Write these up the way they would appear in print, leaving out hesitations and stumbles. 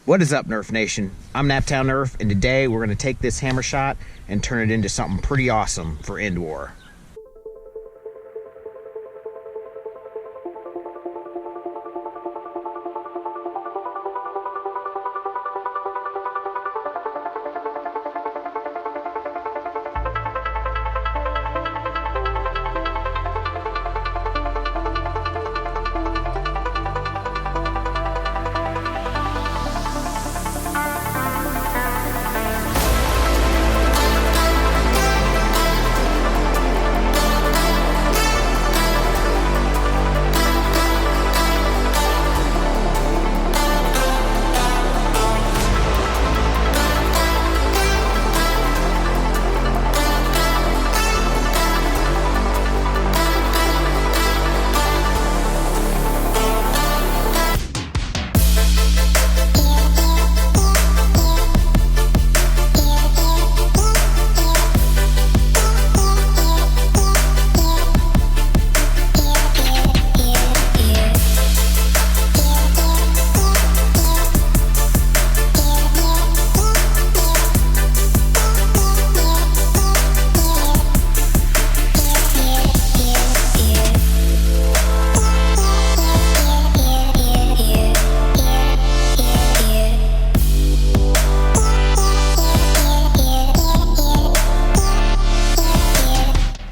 What is up, Nerf Nation? I'm Naptown Nerf, and today we're going to take this Hammershot and turn it into something pretty awesome for End War.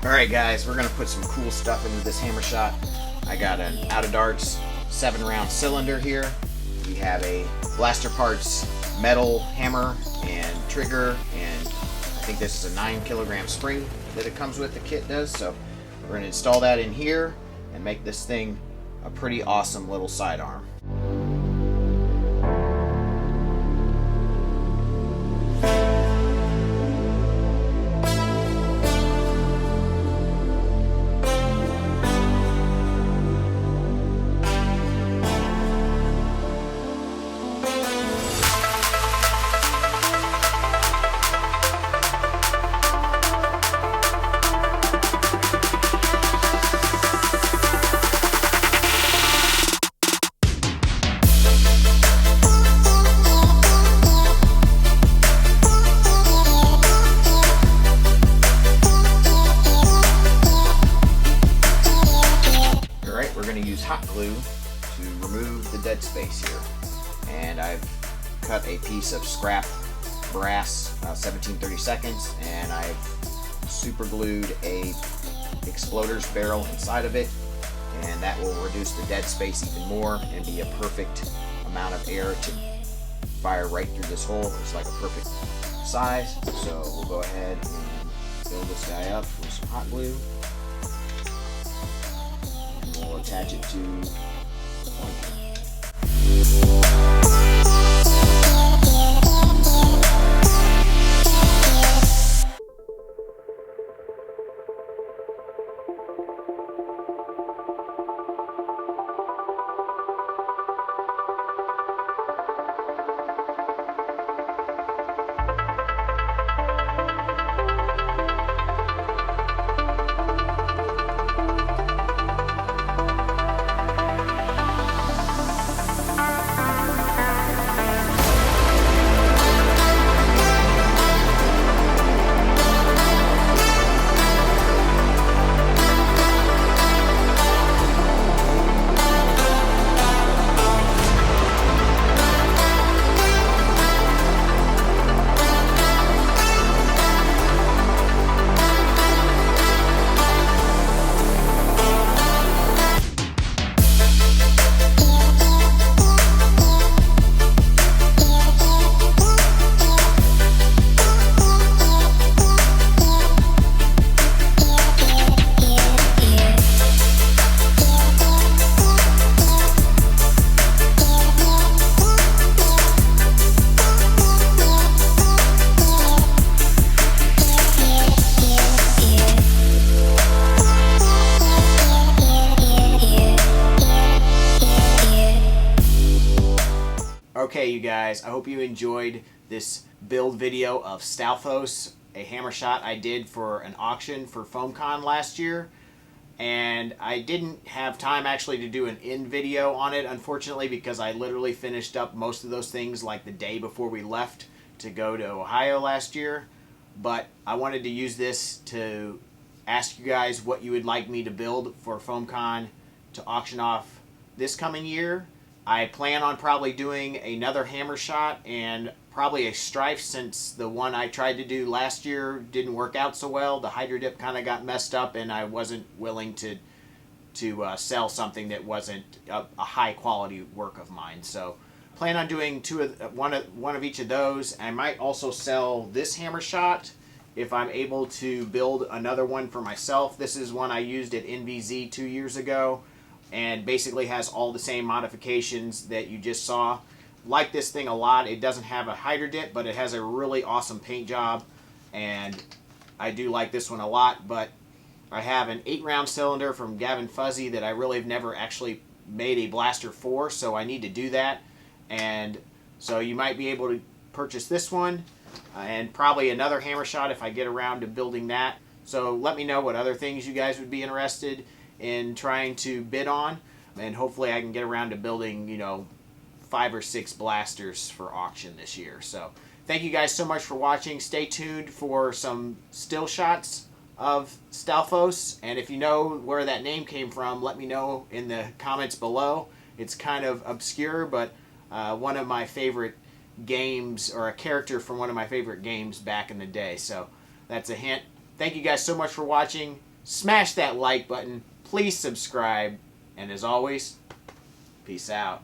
Alright guys, we're going to put some cool stuff into this Hammershot. I got an out of darts 7-round cylinder here. We have a blaster parts metal hammer and trigger, and I think this is a 9-kilogram spring that it comes with, the kit does. So we're going to install that in here and make this thing a pretty awesome little sidearm. We're going to use hot glue to remove the dead space here, and I've cut a piece of scrap brass 17/32, and I've super glued a exploder's barrel inside of it, and that will reduce the dead space even more and be a perfect amount of air to fire right through this hole. It's like a perfect size. So we'll go ahead and fill this guy up with some hot glue. We'll attach it to one. Okay, you guys, I hope you enjoyed this build video of Stalfos, a Hammershot I did for an auction for FoamCon last year. and I didn't have time actually to do an in video on it, unfortunately, because I literally finished up most of those things like the day before we left to go to Ohio last year. But I wanted to use this to ask you guys what you would like me to build for FoamCon to auction off this coming year. I plan on probably doing another Hammershot and probably a Strife, since the one I tried to do last year didn't work out so well. The Hydro Dip kind of got messed up, and I wasn't willing to sell something that wasn't a high quality work of mine. So plan on doing one of each of those. I might also sell this Hammershot if I'm able to build another one for myself. This is one I used at NVZ 2 years ago, and basically has all the same modifications that you just saw. Like this thing a lot. It doesn't have a Hydro Dip, but it has a really awesome paint job, and I do like this one a lot. But I have an 8-round cylinder from Gavin Fuzzy that I really have never actually made a blaster for, so I need to do that. And so you might be able to purchase this one, and probably another Hammershot if I get around to building that. So let me know what other things you guys would be interested in trying to bid on, and hopefully I can get around to building, 5 or 6 blasters for auction this year. So thank you guys so much for watching. Stay tuned for some still shots of Stalfos, and if you know where that name came from, let me know in the comments below. It's kind of obscure, but one of my favorite games, or a character from one of my favorite games back in the day. So that's a hint. Thank you guys so much for watching. Smash that like button. Please subscribe. And as always, peace out.